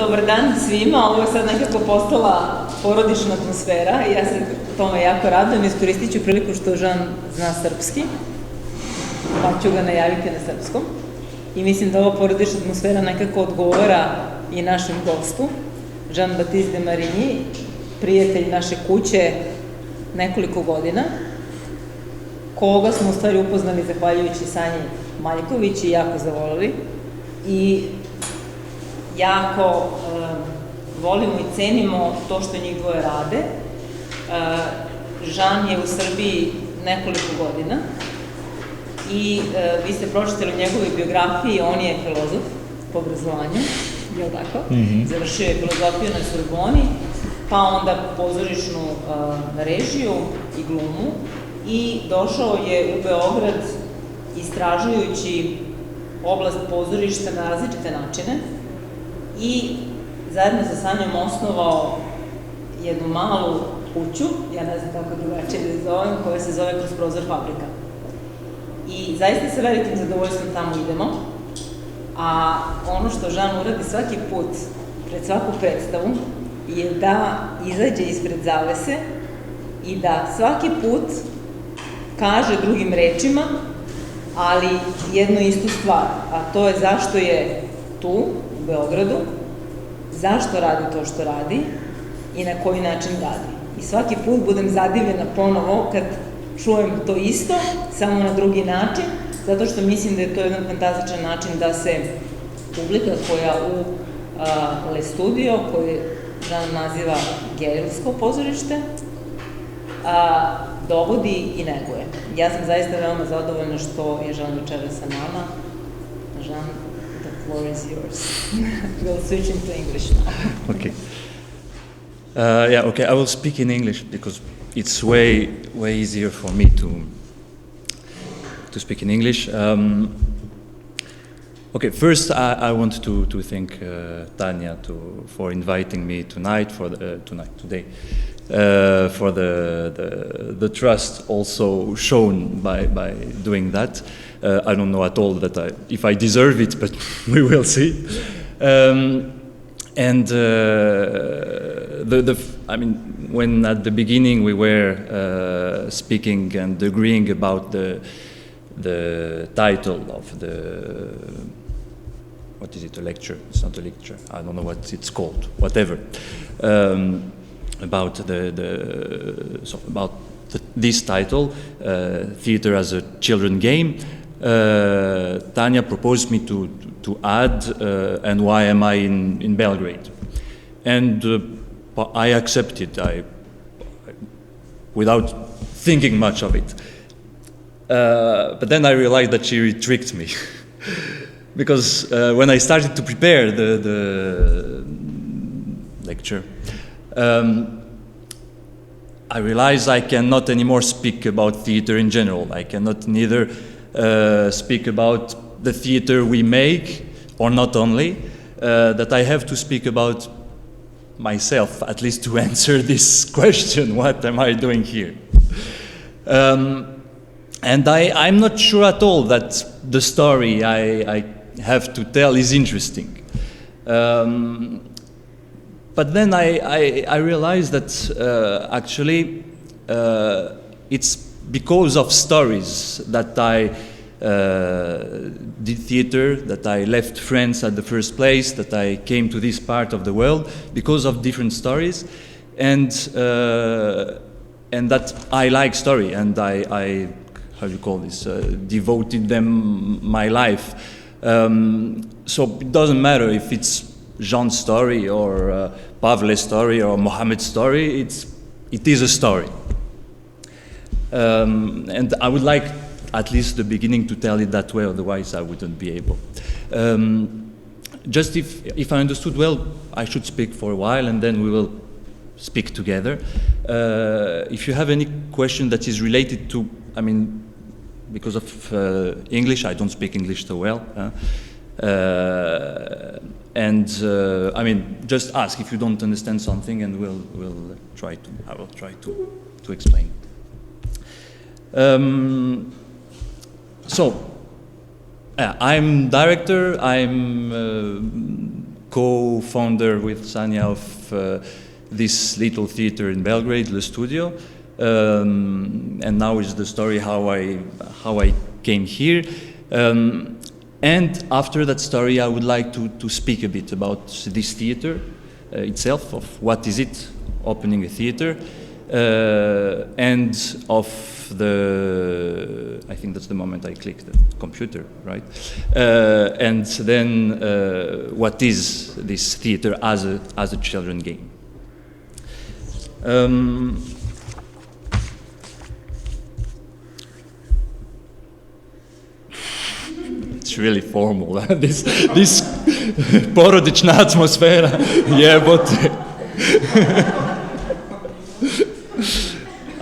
Dobar dan svima, ovo je sad nekako postala porodična atmosfera i ja se tome jako radujem. Iskoristit ću priliku što Žan zna srpski, pa ću ga najaviti na srpskom. I mislim da ova porodična atmosfera nekako odgovara i našem gostu, Žan Batist Demarinji, prijatelj naše kuće nekoliko godina, koga smo u stvari upoznali zahvaljujući Sanji Maljković i jako zavolili. I jako volimo i cenimo to što njih dvoje rade. Žan je u Srbiji nekoliko godina i vi ste pročitali u njegovoj biografiji, on je filozof po obrazovanju, je li tako? Završio je filozofiju na Sorboni, pa onda pozorišnu režiju i glumu i došao je u Beograd istražujući oblast pozorišta na različite načine i zajedno sa Sanjom osnovao jednu malu kuću, ja ne znam kako drugačije da je zovem, koja se zove Kroz prozor fabrika. I zaista sa velikim zadovoljstvom tamo idemo, a ono što Žan uradi svaki put, pred svaku predstavu, je da izađe ispred zavese i da svaki put kaže drugim rečima, ali jednu istu stvar, a to je zašto je tu, u Beogradu, zašto radi to što radi i na koji način radi. I svaki put budem zadivljena ponovo kad čujem to isto, samo na drugi način, zato što mislim da je to jedan fantastičan način da se publika koja u Le Studio, koji Žan naziva galerijsko pozorište, dovodi i neguje. Ja sam zaista veoma zadovoljna što je Žan večera sa nama. Žan, the floor is yours. We'll switch into English now. Okay. I will speak in English because it's way easier for me to speak in English. First I want to thank Tanya for inviting me tonight, today. For the trust also shown by doing that. I don't know at all if I deserve it, but we will see. When at the beginning we were speaking and agreeing about the title of what is it, a lecture? It's not a lecture. I don't know what it's called. Whatever. About this title, Theater as a Children Game, Tanya proposed me to add and why am I in Belgrade, and I accepted. Without thinking much of it, but then I realized that she tricked me because when I started to prepare the lecture. I realized I cannot anymore speak about theater in general. I cannot neither speak about the theater we make, or not only, that I have to speak about myself, at least to answer this question, what am I doing here? And I'm not sure at all that the story I have to tell is interesting. But then I realized that actually it's because of stories that I did theater, that I left France at the first place, that I came to this part of the world because of different stories, and that I like story, and I how do you call this, devoted them my life. So it doesn't matter if it's Jean's story or Pavle's story or Mohammed's story, it is a story. And I would like at least the beginning to tell it that way, otherwise I wouldn't be able. Just if I understood well, I should speak for a while and then we will speak together. If you have any question that is related to, because of English, I don't speak English so well. Just ask if you don't understand something, and I will try to explain. I'm director. I'm co-founder with Sanja of this little theater in Belgrade, Le Studio, and now is the story how I came here. And after that story, I would like to speak a bit about this theater itself, of what is it, opening a theater, and of I think that's the moment I clicked the computer, right? And then what is this theater as a children game? It's really formal, this porodična atmosfera, jebote.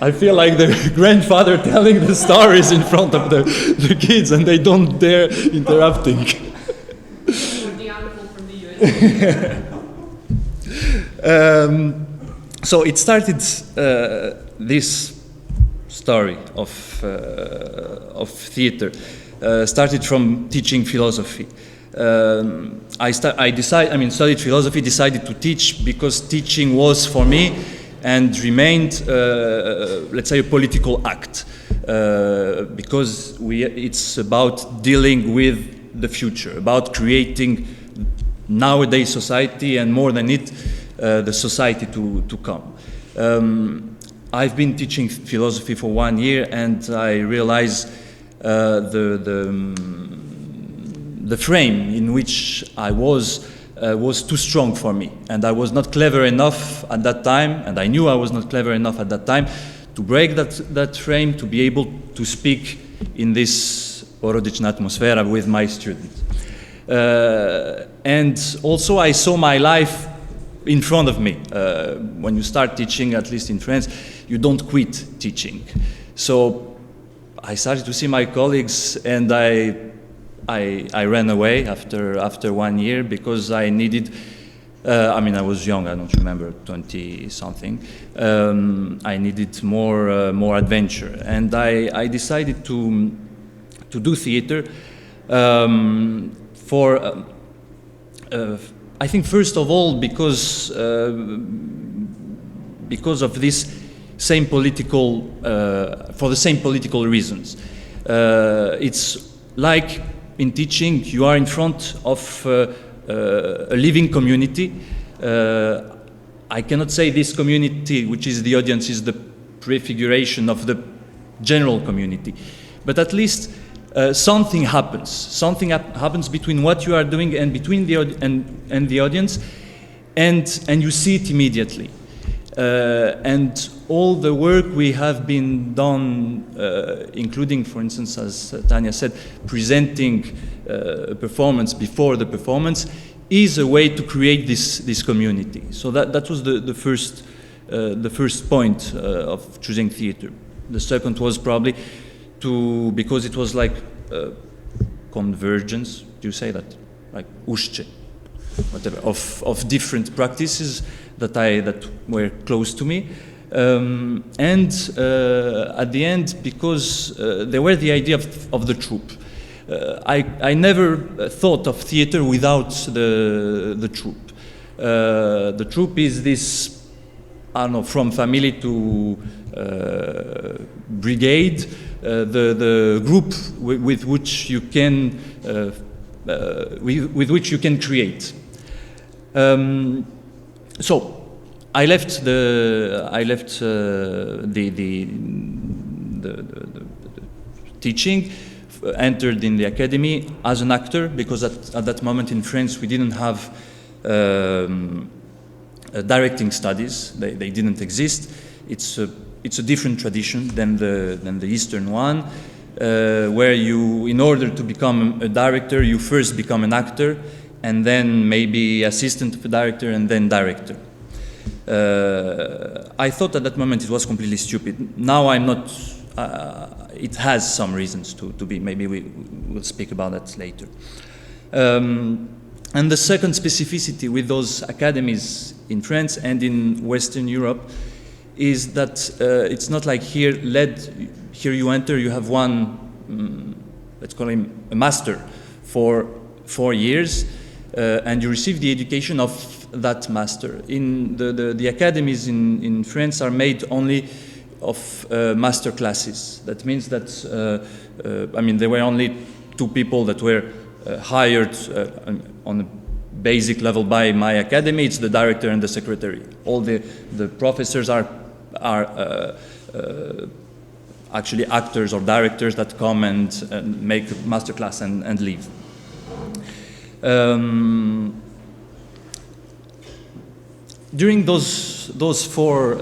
I feel like the grandfather telling the stories in front of the kids, and they don't dare interrupting. The uncle from the US. So it started this story of theater. Started from teaching philosophy. I studied philosophy, decided to teach because teaching was for me and remained, let's say, a political act, because it's about dealing with the future, about creating nowadays society, and more than it, the society to come. I've been teaching philosophy for 1 year, and I realized the frame in which I was too strong for me, and I was not clever enough at that time, and I knew I was not clever enough at that time to break that frame, to be able to speak in this porodična atmosfera with my students. And also I saw my life in front of me. When you start teaching, at least in France, you don't quit teaching. So I started to see my colleagues, and I ran away after 1 year because I needed. I was young. I don't remember, 20-something. I needed more adventure, and I decided to do theater for. I think first of all because of this same political, for the same political reasons. It's like in teaching, you are in front of a living community. I cannot say this community, which is the audience, is the prefiguration of the general community, but at least something happens. Something happens between what you are doing and between the and the audience, and you see it immediately. And all the work we have been done, including, for instance, as Tanya said, presenting a performance before the performance, is a way to create this community. So that was the first point of choosing theater. The second was probably because it was like convergence. Do you say that? Like ušće, whatever, of different practices that were close to me, and at the end, because there were the idea of the troupe. I never thought of theater without the troupe. The troupe is this, I don't know, from family to brigade, the group with which you can create. So I left the teaching, entered in the academy as an actor, because at that moment in France we didn't have directing studies. They didn't exist. It's a different tradition than the Eastern one, where you, in order to become a director, you first become an actor, and then maybe assistant of a director, and then director. I thought at that moment it was completely stupid. Now I'm not. It has some reasons to be. Maybe we will speak about that later. And the second specificity with those academies in France and in Western Europe is that it's not like here. Here you enter, you have one, let's call him a master for 4 years. and you receive the education of that master. In the academies in France are made only of master classes. That means that, there were only 2 people that were hired on a basic level by my academy. It's the director and the secretary. All the professors are actually actors or directors that come and make a master class and leave. During those 4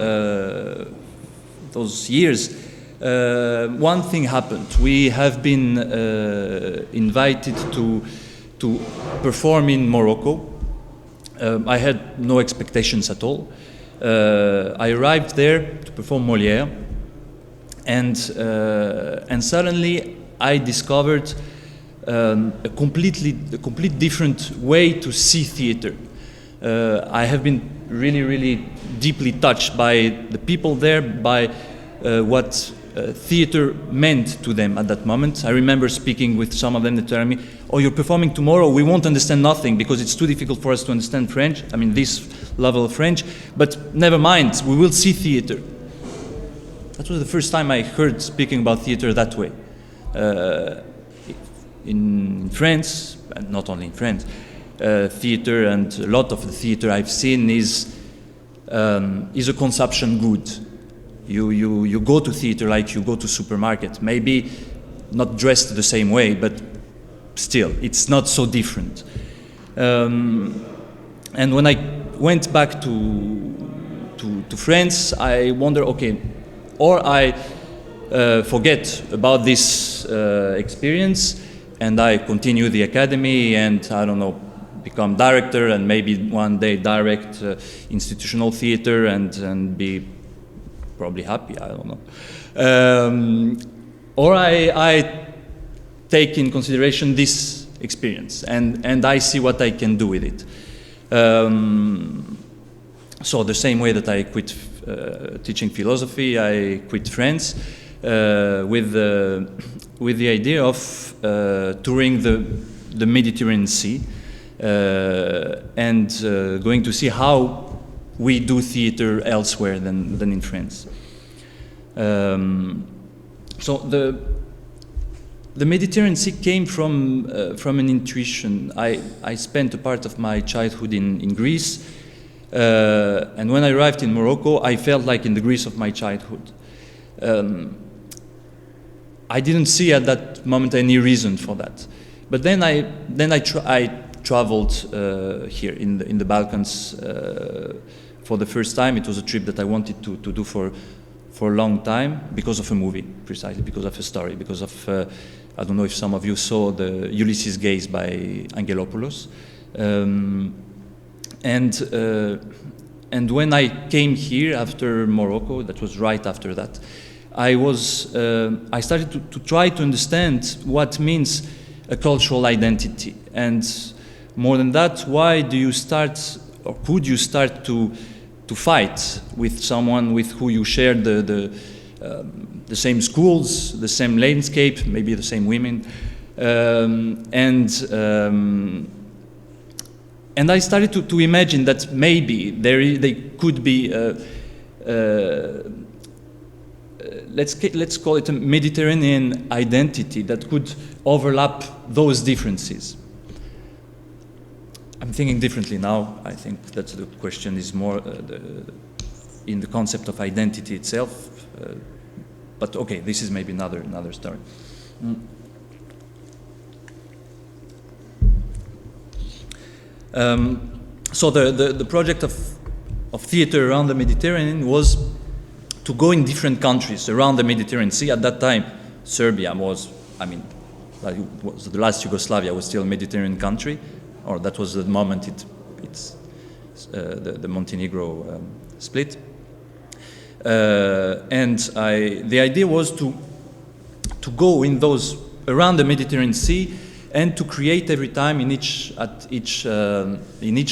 those years, one thing happened. We have been invited to perform in Morocco. I had no expectations at all. I arrived there to perform Molière, and suddenly I discovered a complete different way to see theater. I have been really deeply touched by the people there, by what theater meant to them at that moment. I remember speaking with some of them that told me, "Oh, you're performing tomorrow, we won't understand nothing because it's too difficult for us to understand French, this level of French, but never mind, we will see theater." That was the first time I heard speaking about theater that way. In France, and not only in France, theater, and a lot of the theater I've seen is a consumption good. You go to theater like you go to supermarket. Maybe not dressed the same way, but still, it's not so different. And when I went back to France, I wonder, okay, or I forget about this experience and I continue the academy and, I don't know, become director and maybe one day direct institutional theater and be probably happy, I don't know. Or I take in consideration this experience and I see what I can do with it. So the same way that I quit teaching philosophy, I quit France with the idea of touring the Mediterranean Sea and going to see how we do theater elsewhere than in France. So the Mediterranean Sea came from an intuition. I spent a part of my childhood in Greece, and when I arrived in Morocco, I felt like in the Greece of my childhood. I didn't see at that moment any reason for that, but then I traveled here in the Balkans for the first time. It was a trip that I wanted to do for a long time because of a movie, precisely because of a story, because of I don't know if some of you saw the Ulysses Gaze by Angelopoulos, and when I came here after Morocco, that was right after that, I started to try to understand what means a cultural identity, and more than that, why do you start, or could you start to fight with someone with who you share the same schools, the same landscape, maybe the same women, and I started to imagine that maybe they could be let's call it a Mediterranean identity that could overlap those differences. I'm thinking differently now. I think that the question is more in the concept of identity itself. But okay, this is maybe another story. So the project of theater around the Mediterranean was to go in different countries around the Mediterranean Sea. At that time, Serbia was, was the last Yugoslavia was still a Mediterranean country, or that was the moment the Montenegro split. And the idea was to go in those around the Mediterranean Sea and to create every time in each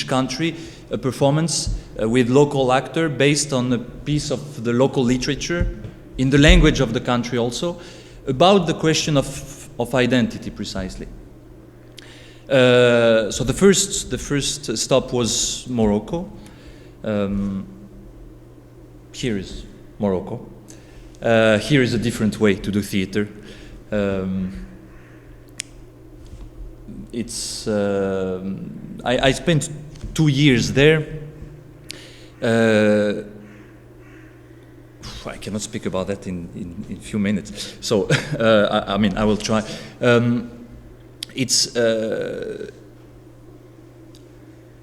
country a performance with local actor based on a piece of the local literature in the language of the country also, about the question of identity precisely. So the first stop was Morocco. Here is Morocco. Here is a different way to do theater. I spent 2 years there. I cannot speak about that in a few minutes. So, I mean, I will try.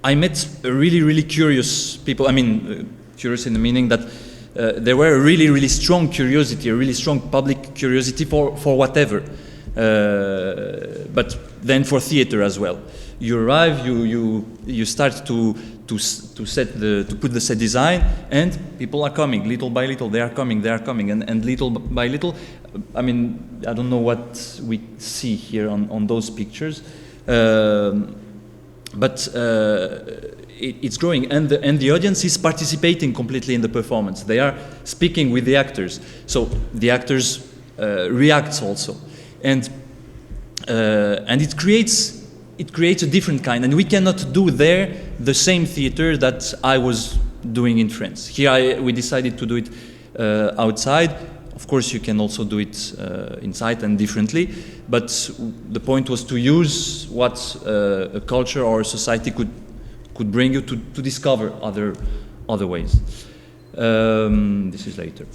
I met really curious people. I mean, curious in the meaning that there were a really strong curiosity, a really strong public curiosity for whatever. But then for theater as well. You arrive, you start to put the set design, and people are coming little by little. They are coming, and little by little. I mean, I don't know what we see here on those pictures, but it's growing, and the audience is participating completely in the performance. They are speaking with the actors, so the actors react also, and it creates a different kind, and we cannot do there the same theater that I was doing in France. Here we decided to do it outside. Of course, you can also do it inside and differently, but the point was to use what a culture or a society could bring you to discover other ways. This is later.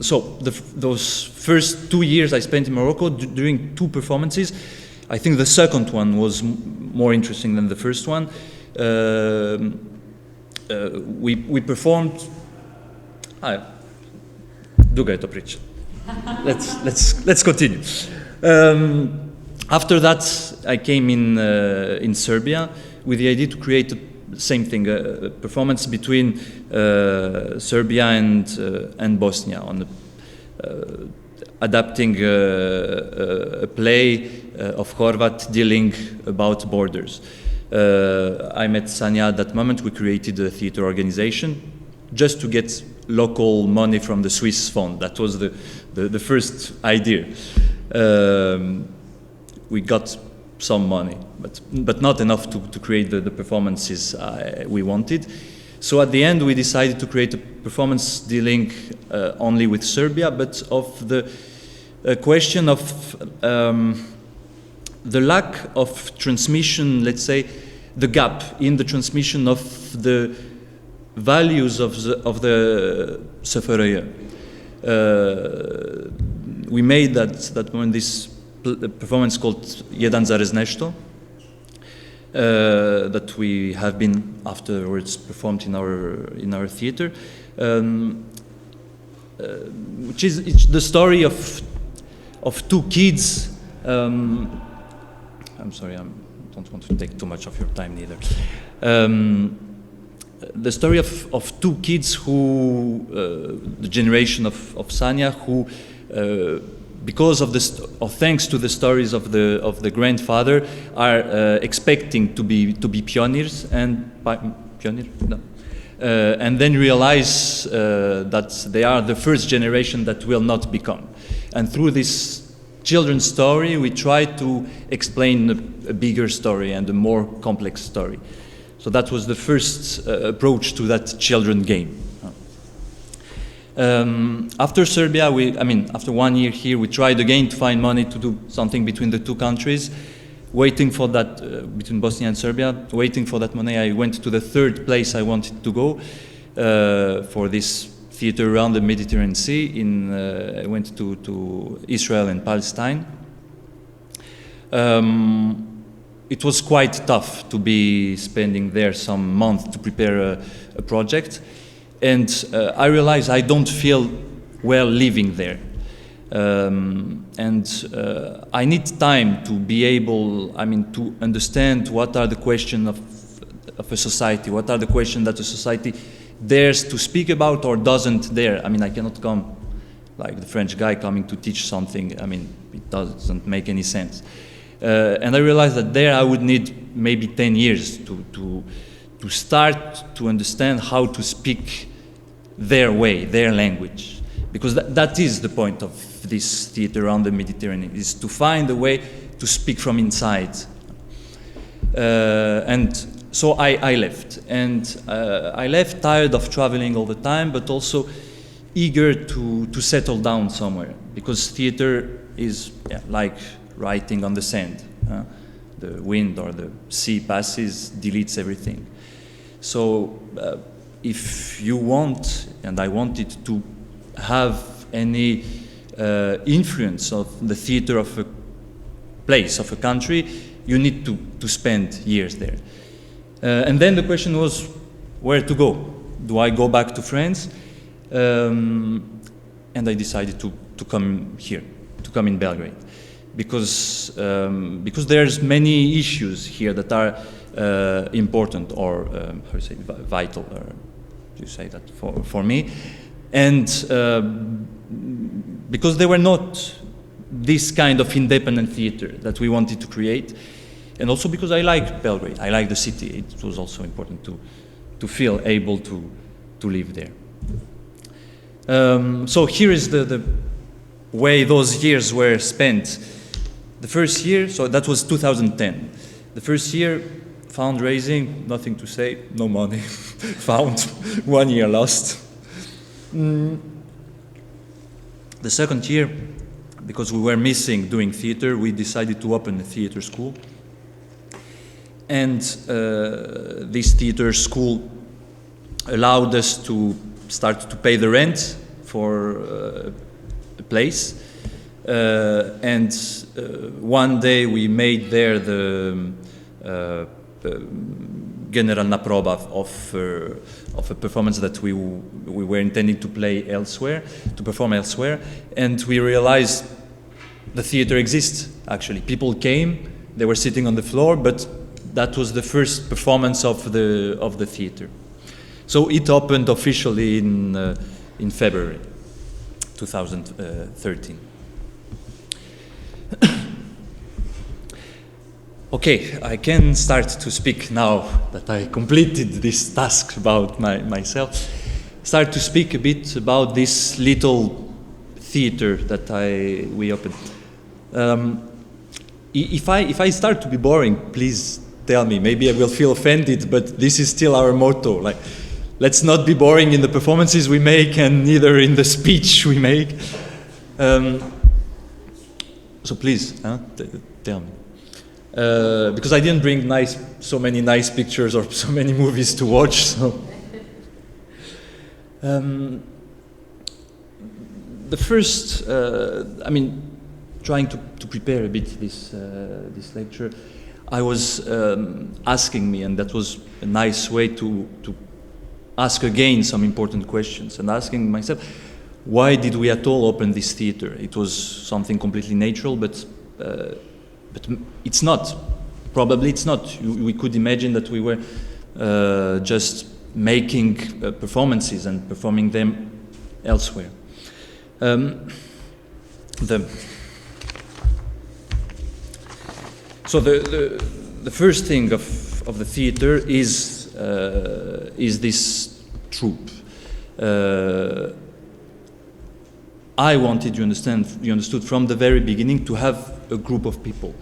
So those first 2 years I spent in Morocco doing 2 performances. I think the second one was more interesting than the first one. We performed. Let's continue. After that, I came in Serbia with the idea to create the same thing, a performance between Serbia and Bosnia on adapting a play of Horvat dealing about borders. I met Sanja at that moment. We created a theater organization just to get local money from the Swiss fund. That was the first idea. We got some money, but not enough to create the performances we wanted. So at the end, we decided to create a performance dealing only with Serbia, but of the question of the lack of transmission, let's say, the gap in the transmission of the values of the SFRJ. We made that moment this performance called Jedan zarez nešto, that we have been afterwards performed in our theater, which is the story of 2 kids. I'm sorry, I don't want to take too much of your time neither. The story of 2 kids who, the generation of Sanja, who, because of thanks to the stories of the grandfather, are expecting to be pioneers and and then realize that they are the first generation that will not become. And through this children's story, we try to explain a bigger story and a more complex story. So that was the first approach to that children game. After Serbia, after 1 year here, we tried again to find money to do something between the 2 countries. Waiting for that, between Bosnia and Serbia, waiting for that money, I went to the 3rd place I wanted to go for this theater around the Mediterranean Sea. I went to Israel and Palestine. It was quite tough to be spending there some month to prepare a project, and I realized I don't feel well living there, and I need time to be able, to understand what are the questions of a society, what are the questions that a society dares to speak about or doesn't dare. I cannot come like the French guy coming to teach something. It doesn't make any sense. And I realized that there I would need maybe 10 years to start to understand how to speak their way, their language. Because that is the point of this theater around the Mediterranean, is to find a way to speak from inside. And so I left. And I left tired of traveling all the time, but also eager to settle down somewhere, because theater is like writing on the sand. The wind or the sea passes, deletes everything. So if you want, and I wanted to have any influence of the theater of a place, of a country, you need to spend years there. And then the question was, where to go? Do I go back to France? And I decided to come here, to come in Belgrade, because there's many issues here that are important, or how do you say, vital, or do you say that for me? And because they were not this kind of independent theater that we wanted to create, and also because I like Belgrade, I like the city. It was also important to feel able to live there. So here is the way those years were spent. The first year, so that was 2010. The first year, fundraising, nothing to say, no money found, 1 year lost. The second year, because we were missing doing theater, we decided to open a theater school. And this theater school allowed us to start to pay the rent for the place. And one day we made there the general naproba of a performance that we were intending to play elsewhere, to perform elsewhere, and we realized the theater exists. Actually, people came, they were sitting on the floor, but that was the first performance of the theater. So it opened officially in February 2013. Okay, I can start to speak now that I completed this task about myself. Start to speak a bit about this little theater that we opened. If I start to be boring, please tell me. Maybe I will feel offended, but this is still our motto. Like, let's not be boring in the performances we make, and neither in the speech we make. So please, tell me. Because I didn't bring so many nice pictures or so many movies to watch. So, the first, trying to prepare a bit this lecture, I was asking me, and that was a nice way to ask again some important questions, and asking myself, why did we at all open this theater? It was something completely natural, but it's not. Probably it's not. We could imagine that we were just making performances and performing them elsewhere. So the first thing of the theater is this troupe. I wanted, you understood from the very beginning, to have a group of people.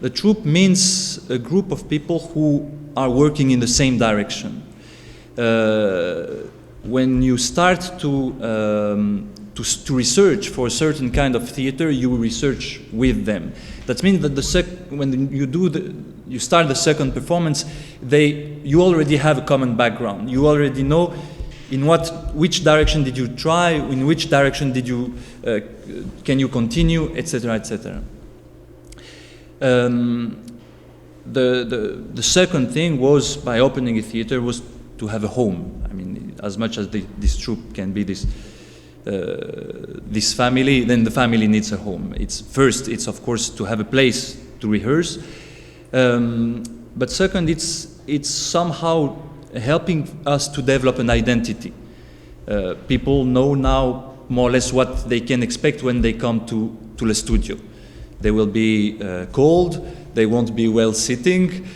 The troupe means a group of people who are working in the same direction. When you start to research for a certain kind of theater, you research with them. That means that when you start the second performance, you already have a common background. You already know which direction did you try, in which direction can you continue, etc., etc. The second thing was, by opening a theater, was to have a home. I mean, as much as this troupe can be this family, then the family needs a home. It's of course to have a place to rehearse, but second, it's somehow helping us to develop an identity. People know now more or less what they can expect when they come to the studio. They will be cold, they won't be well sitting,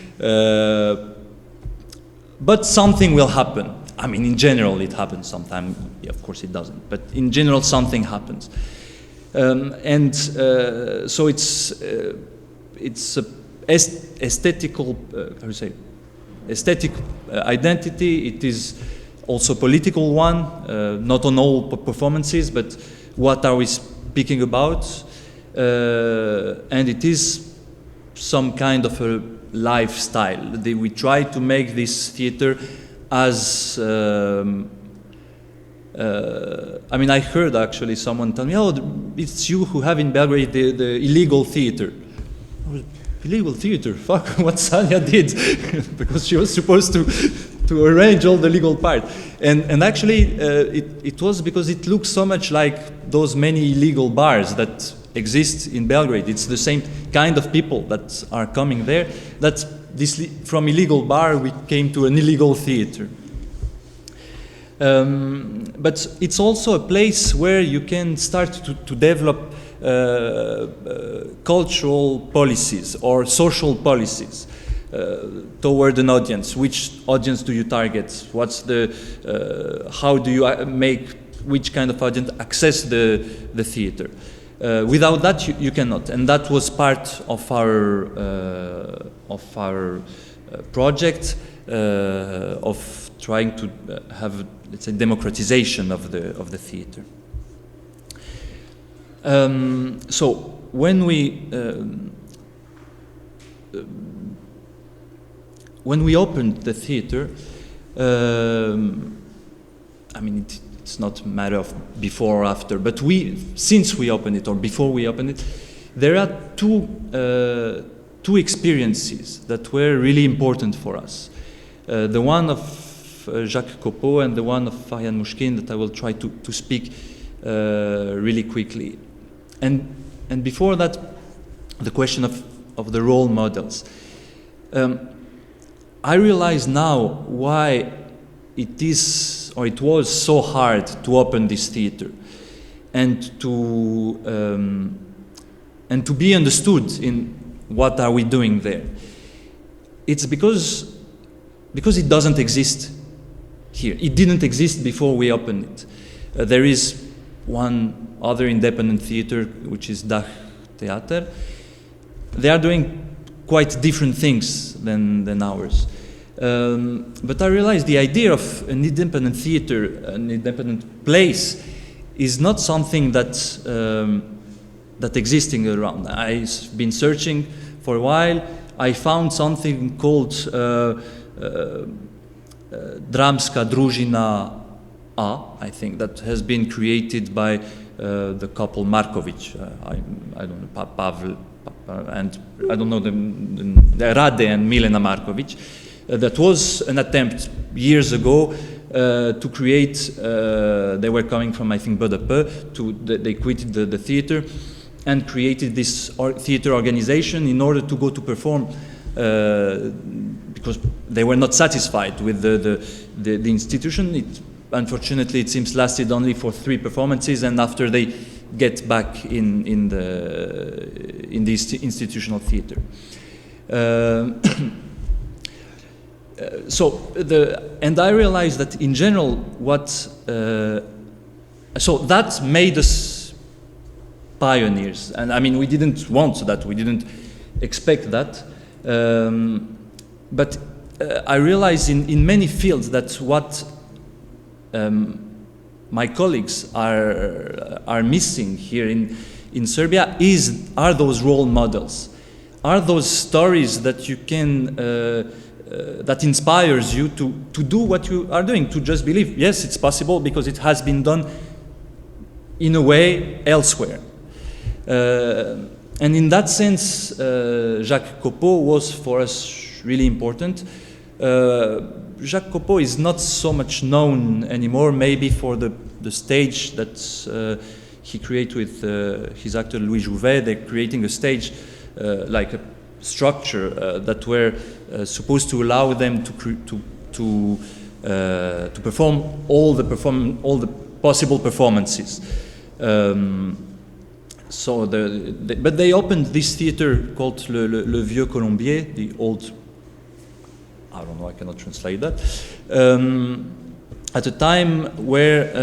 but something will happen. I mean, in general it happens sometimes, of course it doesn't, but in general something happens. So it's a aesthetical, how do you say, aesthetic identity. It is also a political one, not on all performances, but what are we speaking about? And it is some kind of a lifestyle. We try to make this theater as I mean, I heard actually someone tell me, "Oh, it's you who have in Belgrade the illegal theater." Illegal theater? Fuck, what Sanja did, because she was supposed to arrange all the legal part. And actually, it was because it looks so much like those many illegal bars that exist in Belgrade. It's the same kind of people that are coming there. That from illegal bar we came to an illegal theater. But it's also a place where you can start to develop cultural policies or social policies toward an audience. Which audience do you target? What's the how do you make which kind of audience access the theater? Without that, you cannot, and that was part of our project of trying to have, let's say, democratization of the theater. So when we opened the theater, I mean, it's not a matter of before or after, but since we opened it or before we opened it, there are two experiences that were really important for us. The one of Jacques Copeau and the one of Farian Mushkin that I will try to speak really quickly. And before that, the question of the role models. I realize now why it is, or it was so hard to open this theater and to be understood in what are we doing there. It's because it doesn't exist here. It didn't exist before we opened it. There is one other independent theater, which is Dach Theater. They are doing quite different things than ours. But I realized the idea of an independent theater, an independent place, is not something that existing around. I've been searching for a while. I found something called Dramska družina A, I think, that has been created by the couple Markovic. I don't know, Pavel, and I don't know, the Rade and Milena Markovic. That was an attempt years ago to create, they were coming from, I think, Budapest, they quitted the theater and created this theater organization in order to go to perform, because they were not satisfied with the institution. Unfortunately, it seems lasted only for 3 performances, and after they get back in the institutional theater. And I realized that in general, so that made us pioneers. And I mean, we didn't want that, we didn't expect that. But I realized in many fields that what my colleagues are missing here in Serbia are those role models, are those stories that you can that inspires you to do what you are doing, to just believe, yes, it's possible because it has been done in a way elsewhere. And in that sense, Jacques Copeau was for us really important. Jacques Copeau is not so much known anymore, maybe for the stage that he created with his actor Louis Jouvet. They're creating a stage like a structure that were supposed to allow them to perform all the possible performances. But they opened this theater called Le Vieux Colombier, the old, I don't know, I cannot translate that, at a time where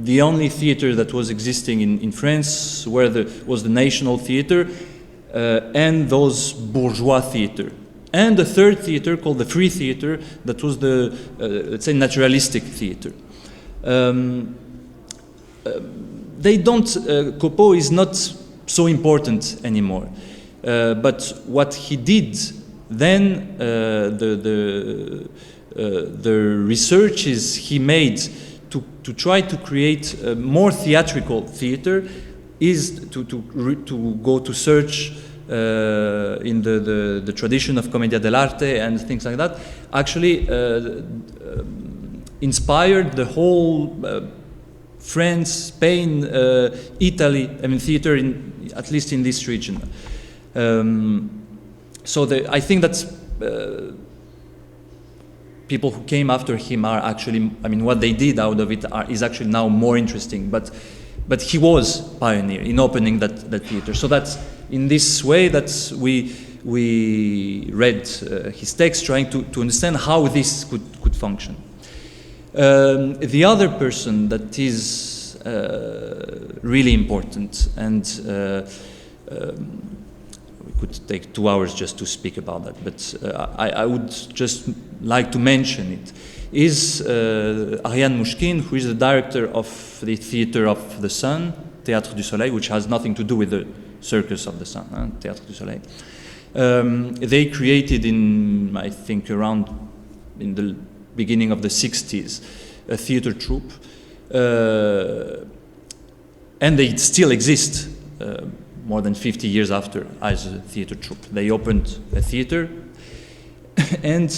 the only theater that was existing in France was the National Theater, and those bourgeois theater. And a third theater called the free theater, that was the, let's say, naturalistic theater. They don't, Copeau is not so important anymore. But what he did then, the researches he made to try to create a more theatrical theater is to go to search in the tradition of Commedia dell'arte and things like that, actually inspired the whole France, Spain, Italy, I mean theater, at least in this region. So I think that people who came after him are actually, I mean, what they did out of it is actually now more interesting. But he was pioneer in opening that theater. So that's in this way that we read his text, trying to understand how this could function. The other person that is really important, and we could take 2 hours just to speak about that, but I would just like to mention it, is Ariane Mouchkine, who is the director of the Theatre of the Sun, Théâtre du Soleil, which has nothing to do with the Circus of the Sun, Théâtre du Soleil. They created in, I think, around in the beginning of the 60s, a theater troupe, and they still exist more than 50 years after as a theater troupe. They opened a theater, and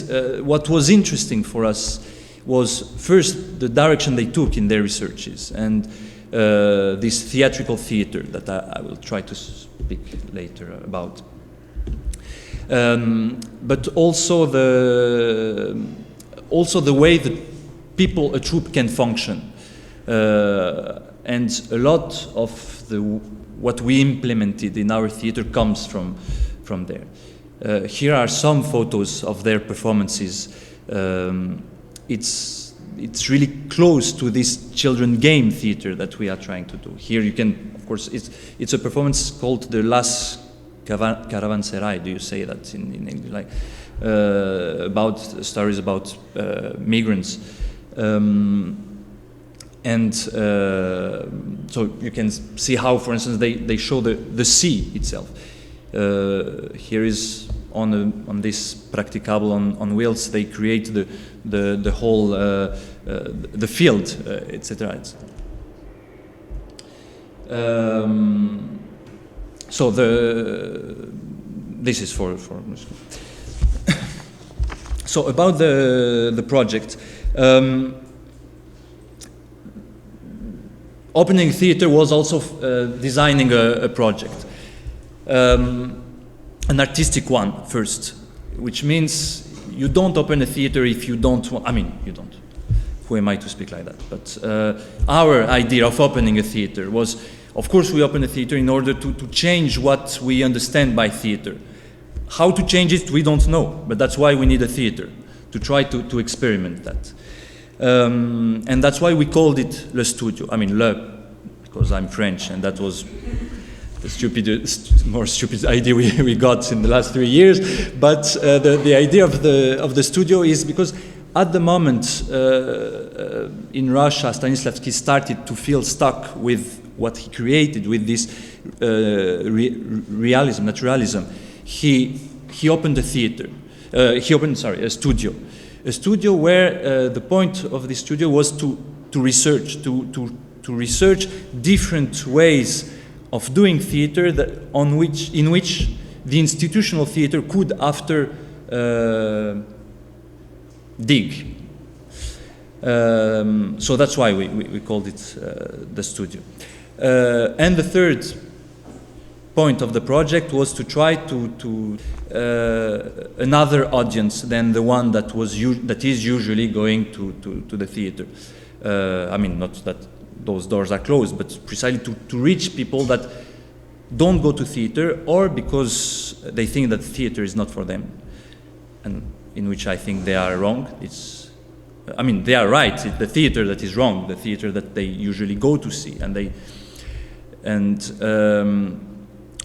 what was interesting for us was first the direction they took in their researches, and this theatrical theater that I will try to speak later about. But also the way that a troupe can function, and a lot of what we implemented in our theater comes from there. Here are some photos of their performances. It's really close to this children game theater that we are trying to do. Here you can, of course, it's a performance called the Las Caravanserai. Do you say that in English? Like about stories about migrants, and so you can see how, for instance, they show the sea itself. Here is on this practicable on wheels. They create the whole the field, etc. So this is for so about the project. Opening Theatre was also designing a project, an artistic one first, which means you don't open a theatre if you don't want, I mean, you don't. Who am I to speak like that? But our idea of opening a theatre was, of course, we open a theatre in order to change what we understand by theatre. How to change it, we don't know, but that's why we need a theatre, to try to experiment that. And that's why we called it Le Studio. I mean, Le, because I'm French, and that was the more stupid idea we got in the last 3 years. But the idea of the studio is because at the moment in Russia, Stanislavski started to feel stuck with what he created, with this realism, naturalism. He opened a theater. He opened, a studio. A studio where the point of the studio was to research, to research different ways of doing theater in which the institutional theater could after dig. So that's why we called it the studio. And the third point of the project was to try to another audience than the one that is usually going to the theater. I mean, not that those doors are closed, but precisely to reach people that don't go to theater, or because they think that theater is not for them, and in which I think they are wrong. I mean, they are right. It's the theater that is wrong, the theater that they usually go to see, and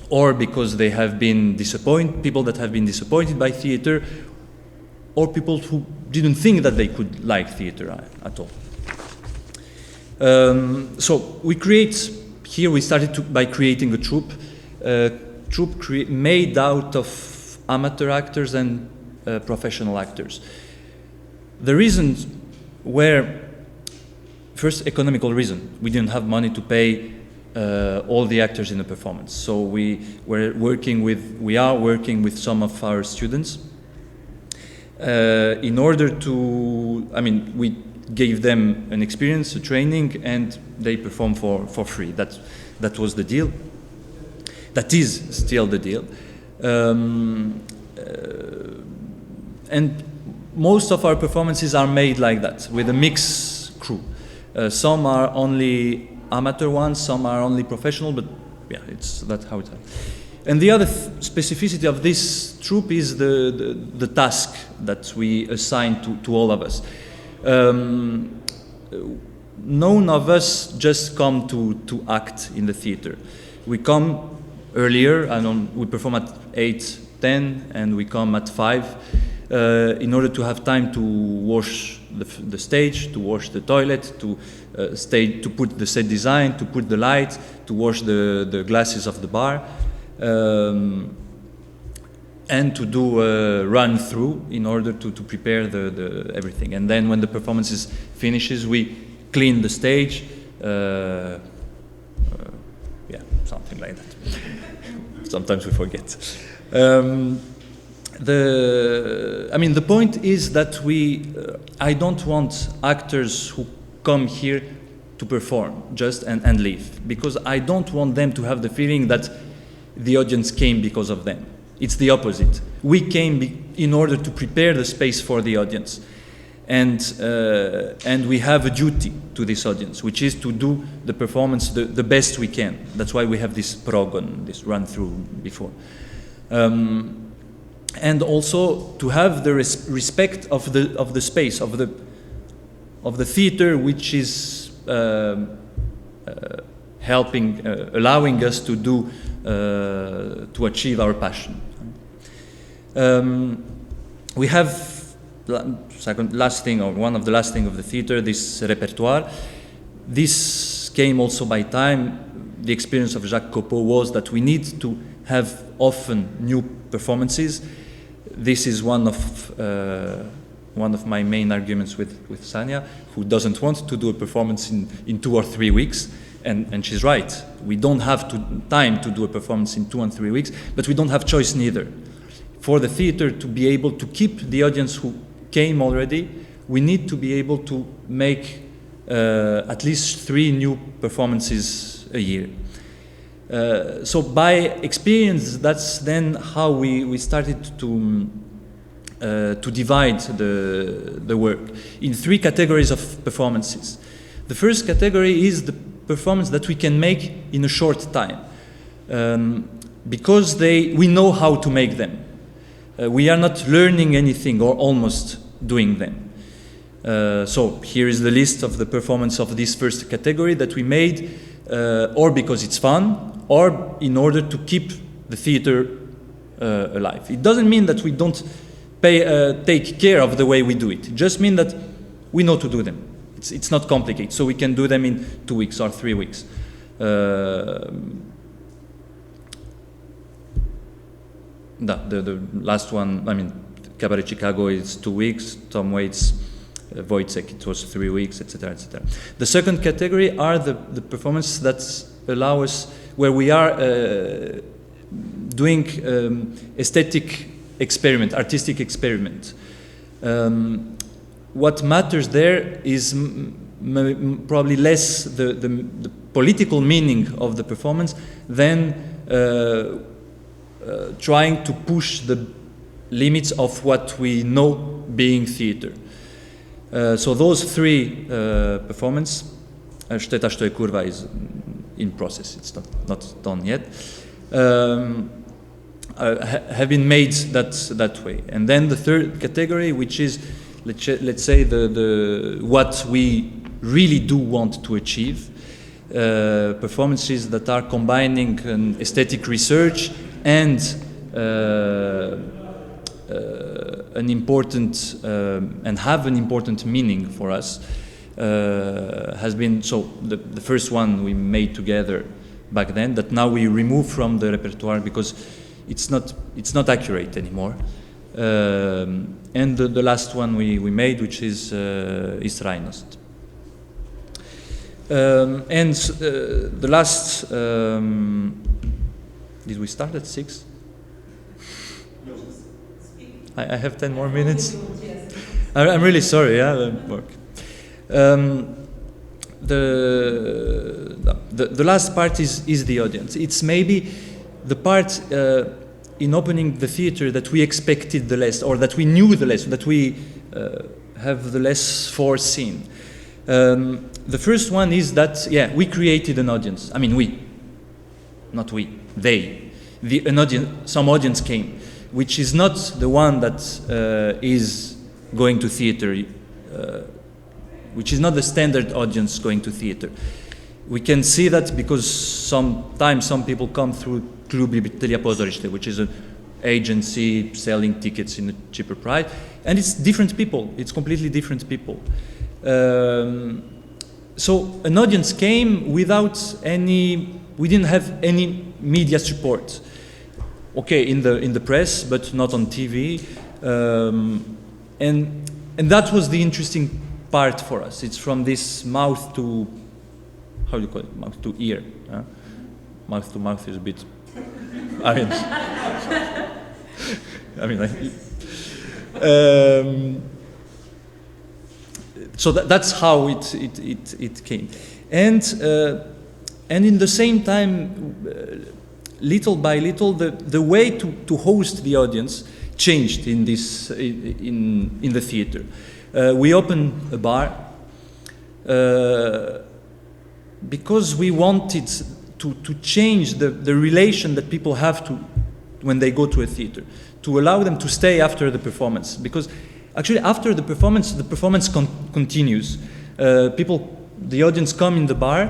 or because they have been people that have been disappointed by theater, or people who didn't think that they could like theater at all. So we started by creating a troupe made out of amateur actors and professional actors. The reasons were, first, economical reason. We didn't have money to pay all the actors in the performance. So we are working with some of our students in order to, we gave them an experience, a training, and they perform for free. That was the deal. That is still the deal. And most of our performances are made like that, with a mixed crew. Some are only amateur ones, some are only professional, but yeah, that's how it happens. And the other specificity of this troupe is the task that we assign to all of us. None of us just come to act in the theater. We come earlier, we perform at 8, 10, and we come at 5 in order to have time to wash the stage, to wash the toilet, to put the set design, to put the light, to wash the glasses of the bar, and to do a run through in order to prepare the everything. And then when the performance finishes, we clean the stage, something like that. Sometimes we forget. The point is that I don't want actors who come here to perform just and leave, because I don't want them to have the feeling that the audience came because of them. It's the opposite. We came in order to prepare the space for the audience, and we have a duty to this audience, which is to do the performance the best we can. That's why we have this progon, this run through before. And also to have the respect of the space of the theater, which is allowing us to achieve our passion. We have one of the last thing of the theater, this repertoire. This came also by time. The experience of Jacques Copeau was that we need to have often new performances. This is one of my main arguments with Sania, who doesn't want to do a performance in 2 or 3 weeks, and she's right. We don't have time to do a performance in 2 and 3 weeks, but we don't have choice neither. For the theater to be able to keep the audience who came already, we need to be able to make at least 3 new performances a year. So by experience, that's then how we started to divide the work in 3 categories of performances. The first category is the performance that we can make in a short time, because we know how to make them. We are not learning anything or almost doing them. So here is the list of the performance of this first category that we made, or because it's fun, or in order to keep the theater alive. It doesn't mean that we don't take care of the way we do it. It just means that we know to do them. It's not complicated, so we can do them in 2 weeks or 3 weeks. The last one, Cabaret Chicago is 2 weeks, Tom Waits, Wojciech, it was 3 weeks, etc., etc. The second category are the performances that allow us, where we are doing aesthetic experiment, artistic experiment. What matters there is probably less the political meaning of the performance than trying to push the limits of what we know being theater. So those 3 performances, Šteta što je kurva is in process, it's not done yet, have been made that way. And then the third category, which is, let's say, what we really do want to achieve, performances that are combining an aesthetic research and an important and have an important meaning for us has been the first one we made together back then, that now we remove from the repertoire because it's not accurate anymore. And the last one we made, which is Rajnost. And the last, did we start at 6? I have 10 more minutes. I'm really sorry. Yeah, work. The last part is the audience. It's maybe the part in opening the theater that we expected the less, or that we knew the less, that we have the less foreseen. The first one is that, we created an audience. I mean, they. Some audience came, which is not the one that is going to theater, which is not the standard audience going to theater. We can see that because sometimes some people come through Klub Ljubitelja Pozorište, which is an agency selling tickets in a cheaper price, and it's different people. It's completely different people. So an audience came without we didn't have any media support. Okay, in the press, but not on TV, and that was the interesting part for us. It's from this mouth to, how do you call it, mouth to ear. Mouth to mouth is a bit, so that's how it came, and in the same time, little by little, the way to host the audience changed in the theater. We opened a bar because we wanted to change the relation that people have when they go to a theater, to allow them to stay after the performance. Because actually after the performance continues. The audience come in the bar,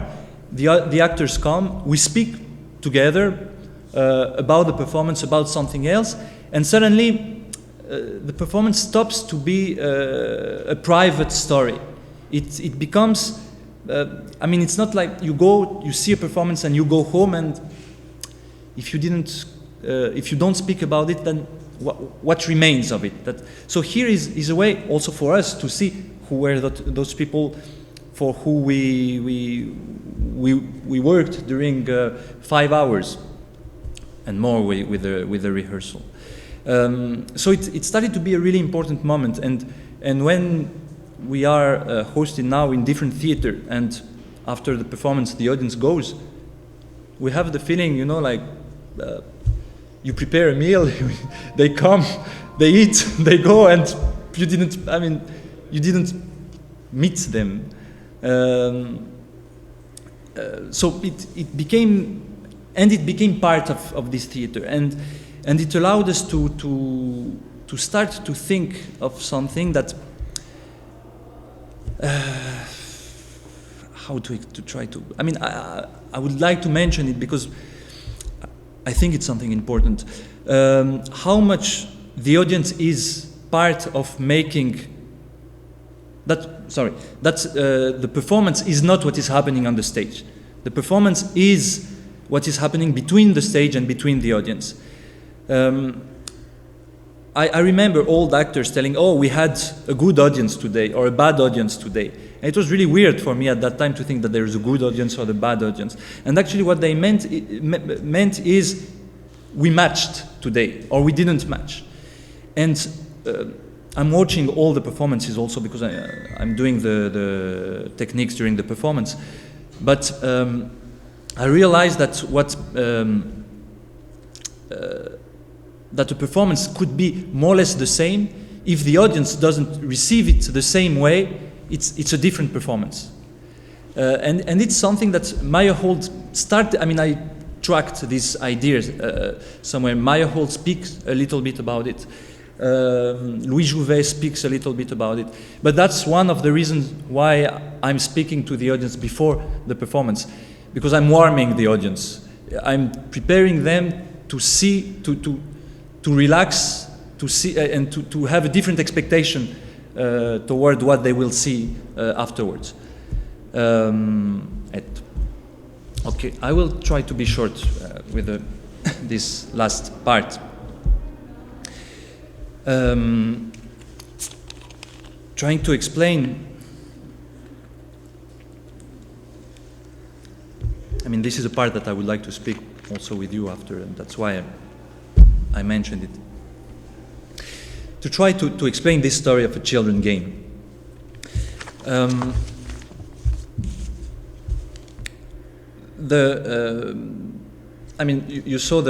the actors come, we speak together about the performance, about something else, and suddenly the performance stops to be a private story. It becomes, it's not like you see a performance and you go home, and if you don't speak about it, then what remains of it? So here is a way also for us to see who were those people for who we worked during 5 hours and more with the rehearsal. So it started to be a really important moment, and when we are hosting now in different theater, and after the performance the audience goes, we have the feeling, you prepare a meal, they come, they eat, they go, and you didn't meet them. So it became part of this theater, and it allowed us to start to think of something that how to try to. I would like to mention it because I think it's something important. How much the audience is part of making that. The performance is not what is happening on the stage. The performance is what is happening between the stage and between the audience. I remember old actors telling, we had a good audience today or a bad audience today. And it was really weird for me at that time to think that there is a good audience or the bad audience. And actually what they meant is we matched today, or we didn't match. And I'm watching all the performances also because I'm doing the techniques during the performance. But I realized that that a performance could be more or less the same. If the audience doesn't receive it the same way, it's a different performance. And it's something that Meyerhold started. I tracked these ideas somewhere. Meyerhold speaks a little bit about it. Louis Jouvet speaks a little bit about it. But that's one of the reasons why I'm speaking to the audience before the performance, because I'm warming the audience. I'm preparing them to see, to relax, to see, and to have a different expectation toward what they will see afterwards. Okay, I will try to be short with this last part. Trying to explain, I mean, this is a part that I would like to speak also with you after, and that's why I mentioned it. To try to explain this story of a children's game. I mean, you saw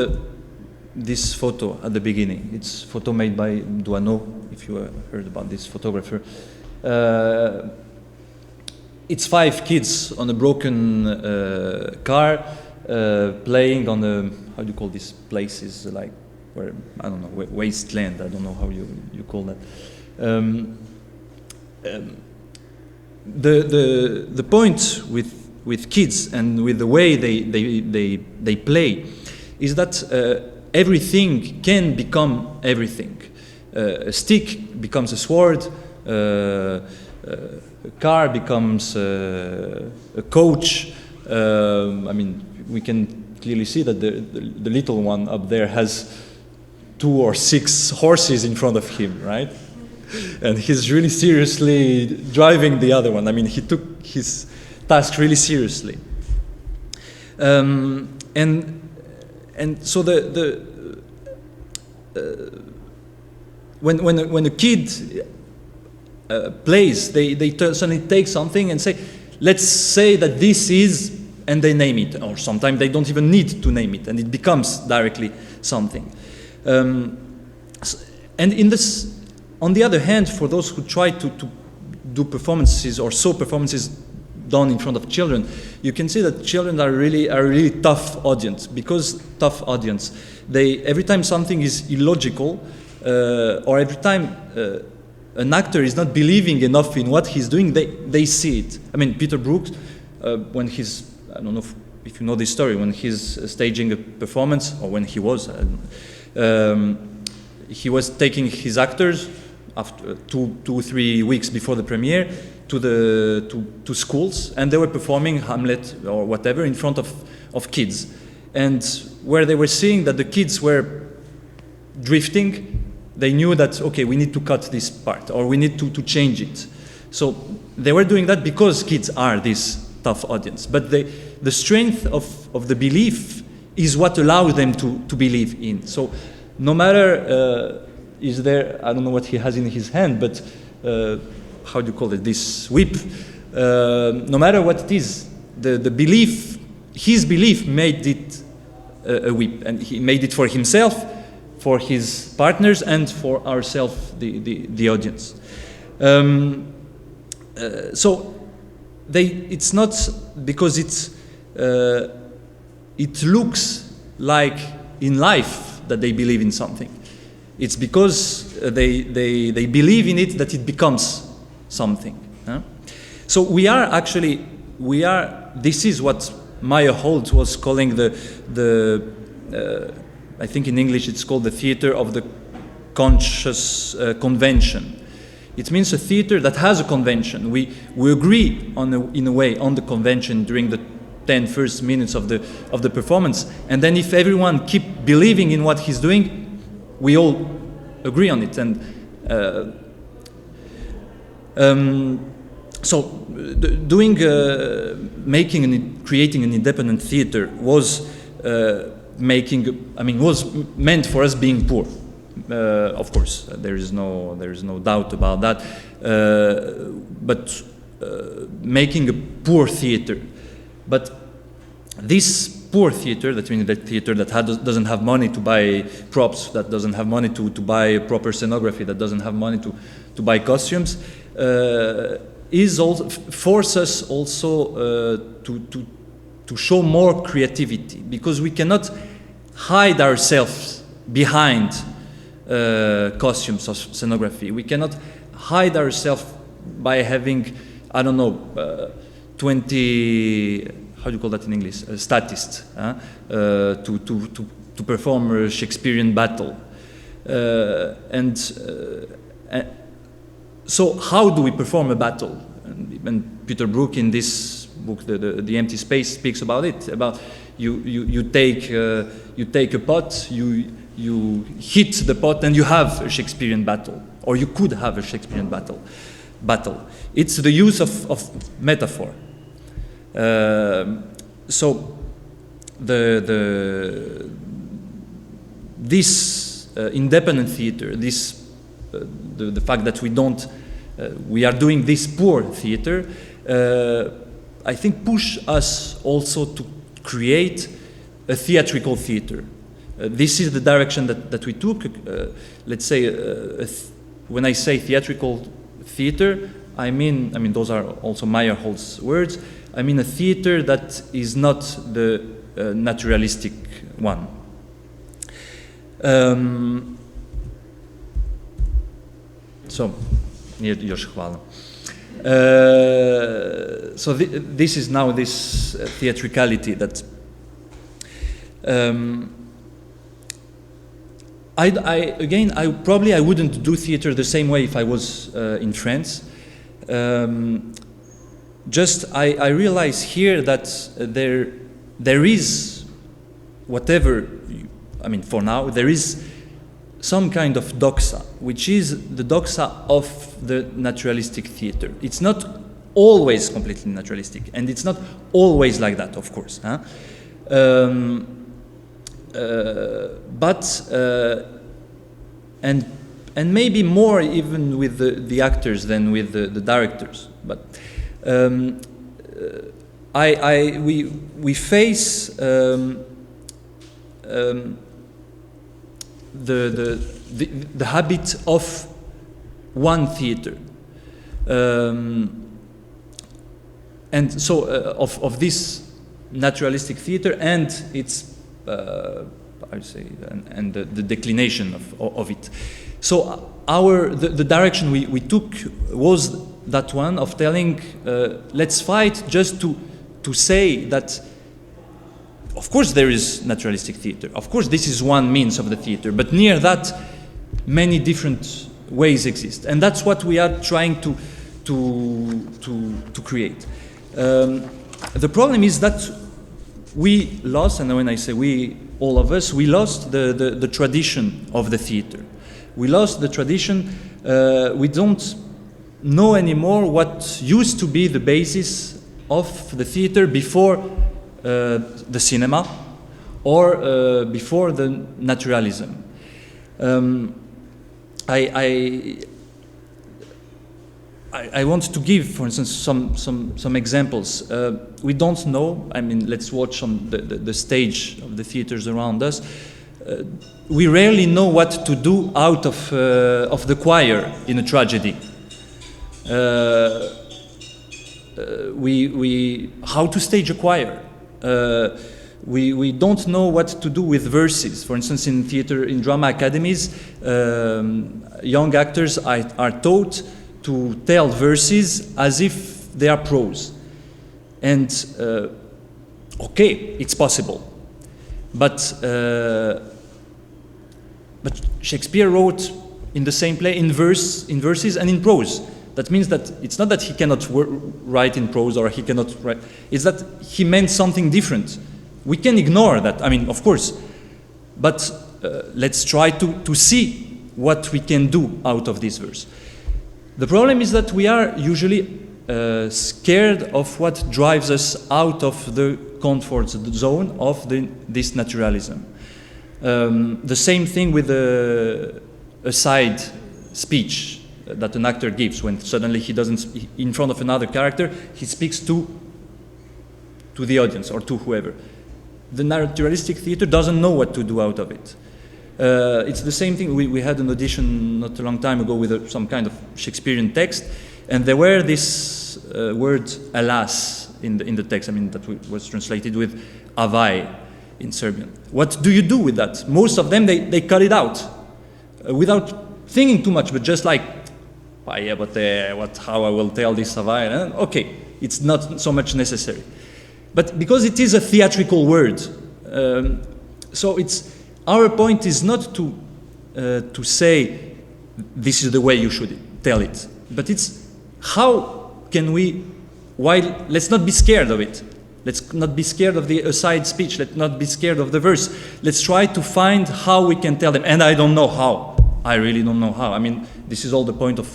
this photo at the beginning. It's a photo made by Dizajnu, if you heard about this photographer. It's 5 kids on a broken car playing on a, how do you call these places, like where, I don't know, wasteland, I don't know how you call that. The point with kids and with the way they play is that everything can become everything. A stick becomes a sword, a car becomes a coach. I mean, we can clearly see that the little one up there has 2 or 6 horses in front of him, right? And he's really seriously driving the other one. I mean, he took his task really seriously. And so when a kid plays, they suddenly take something and say, let's say that this is, and they name it, or sometimes they don't even need to name it, and it becomes directly something. And in this, on the other hand, for those who try to do performances or saw performances done in front of children, you can see that children are a really tough audience. Because tough audience, every time something is illogical, or every time an actor is not believing enough in what he's doing, they see it. I mean, Peter Brook, when he's, I don't know if you know this story, when he's staging a performance, or when he was, he was taking his actors after 2-3 weeks before the premiere to schools, and they were performing Hamlet or whatever in front of kids, and where they were seeing that the kids were drifting, they knew that, okay, we need to cut this part, or we need to change it. So they were doing that because kids are this tough audience, but the strength of the belief is what allows them to believe in. So no matter is there, I don't know what he has in his hand, but how do you call it, this whip, no matter what it is, the belief, his belief made it a whip, and he made it for himself, for his partners, and for ourselves, the audience. So it's not because it looks like in life that they believe in something. It's because they believe in it that it becomes something. Huh? So this is what Maya Holt was calling I think in English it's called the theater of the conscious convention. It means a theater that has a convention. We agree in a way on the convention during the 10 first minutes of the performance, and then if everyone keep believing in what he's doing, we all agree on it. And so creating an independent theater was was meant for us being poor. Of course, there is no doubt about that. But making a poor theater. But this poor theater, that means the theater that doesn't have money to buy props, that doesn't have money to buy proper scenography, that doesn't have money to buy costumes, force us also to show more creativity, because we cannot hide ourselves behind costumes, of scenography. We cannot hide ourselves by having, I don't know, 20, how do you call that in English, statists, to perform a Shakespearean battle. So how do we perform a battle? And Peter Brook in this book, The Empty Space, speaks about it. About you take a pot, you hit the pot, and you have a Shakespearean battle, or you could have a Shakespearean battle. It's the use of metaphor. So this independent theater, the fact that we are doing this poor theater, I think push us also to create a theatrical theater. This is the direction that we took. Let's say, when I say theatrical theater, I mean those are also Meyerhold's words. I mean a theater that is not the naturalistic one. So, još hvala. So this is now this theatricality that I wouldn't do theater the same way if I was in France. I realize here that there is, whatever, for now, there is some kind of doxa, which is the doxa of the naturalistic theater. It's not always completely naturalistic, and it's not always like that, of course. And maybe more even with the actors than with the directors. But we face the habit of one theater, and so of this naturalistic theater and its I would say and the declination of it. So the direction we took was that one of telling let's fight just to say that of course there is naturalistic theater. Of course this is one means of the theater, but near that many different ways exist, and that's what we are trying to create. The problem is that we lost, and when I say we, all of us, we lost the tradition of the theater. We lost the tradition. We don't know anymore what used to be the basis of the theater before the cinema or before the naturalism. I want to give, for instance, some examples. We don't know. Let's watch on the stage of the theaters around us. We rarely know what to do out of the choir in a tragedy. How to stage a choir. We don't know what to do with verses. For instance, in theater, in drama academies, young actors are taught to tell verses as if they are prose. And okay, it's possible. But Shakespeare wrote in the same play in verses and in prose. That means that it's not that he cannot write in prose or he cannot write. It's that he meant something different. We can ignore that, of course. But let's try to see what we can do out of this verse. The problem is that we are usually scared of what drives us out of the comfort zone of this naturalism. The same thing with a side speech that an actor gives when suddenly he doesn't, in front of another character, he speaks to the audience or to whoever. The naturalistic theater doesn't know what to do out of it. It's the same thing. We had an audition not a long time ago with some kind of Shakespearean text, and there were this word "alas" in the text. That was translated with "avaj" in Serbian. What do you do with that? Most of them they cut it out. without thinking too much, but just like, yeah, but how I will tell this Savai? Okay, it's not so much necessary. But because it is a theatrical word, so our point is not to say this is the way you should tell it, but it's how can we, let's not be scared of it. Let's not be scared of the aside speech. Let's not be scared of the verse. Let's try to find how we can tell them. And I don't know how. I really don't know how. I mean, this is all the point of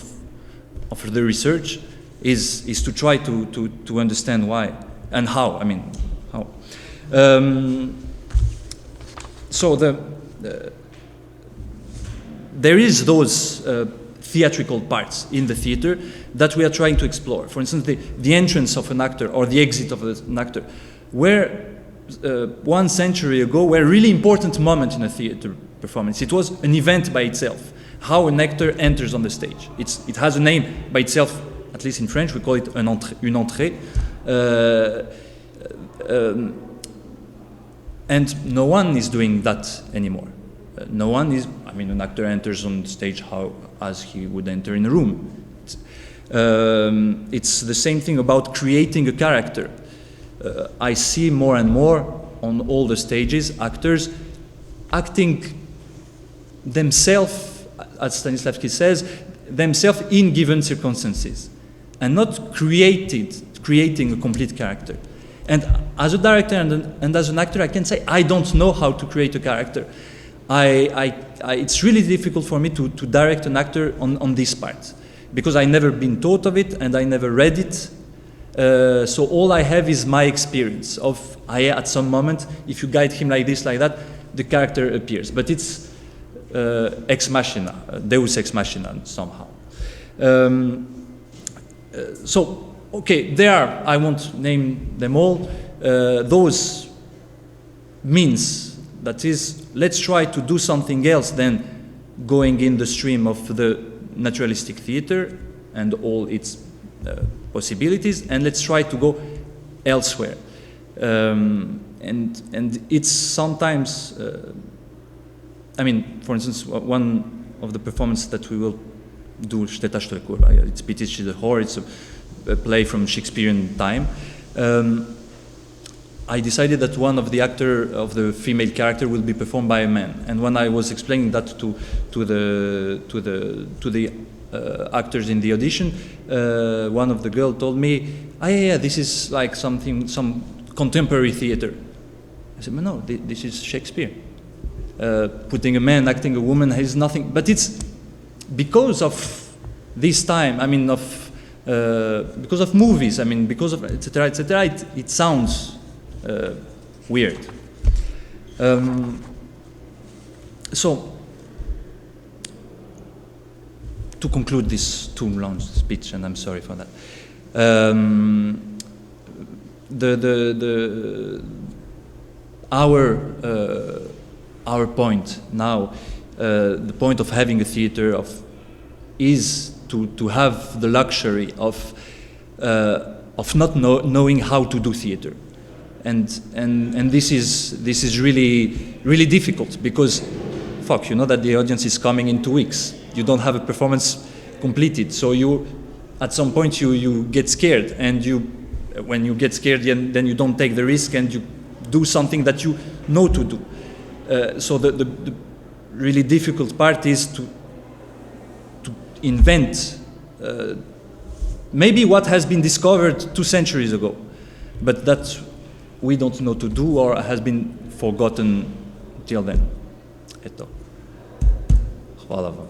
the research, is to try to understand why and how. I mean, how. So there is those theatrical parts in the theater that we are trying to explore. For instance, the entrance of an actor or the exit of an actor, where 1 century ago were a really important moment in a theater performance. It was an event by itself, how an actor enters on the stage. It has a name by itself, at least in French, we call it une entrée. And no one is doing that anymore. No one is, I mean, an actor enters on the stage as he would enter in a room. It's the same thing about creating a character. I see more and more on all the stages actors acting themselves, as Stanislavski says, themselves in given circumstances, and not creating a complete character. And as a director and as an actor, I can say I don't know how to create a character. It's really difficult for me to direct an actor on this part, because I never been taught of it and I never read it. So all I have is my experience of, at some moment, if you guide him like this, like that, the character appears. But it's ex machina, deus ex machina somehow. So, okay, there are, I won't name them all, those means. That is, let's try to do something else than going in the stream of the naturalistic theater and all its possibilities, and let's try to go elsewhere. And it's sometimes, I mean, for instance, one of the performances that we will do, it's Batist the Whore, it's a play from Shakespearean time. I decided that one of the female character will be performed by a man. And when I was explaining that to the actors in the audition, one of the girls told me, yeah, this is like some contemporary theater. I said, no, this is Shakespeare. Putting a man acting a woman is nothing, but it's because of this time. I mean, because of movies. I mean, because of etc. etc. It sounds weird. So, to conclude this too long speech, and I'm sorry for that, our point now, the point of having a theater is to have the luxury of not knowing how to do theater. And this is really difficult, because you know that the audience is coming in 2 weeks. You don't have a performance completed, so at some point you get scared, and when you get scared, then you don't take the risk and you do something that you know to do. So the really difficult part is to invent maybe what has been discovered 2 centuries ago, but that we don't know to do or has been forgotten till then. Eto. Hvala vam.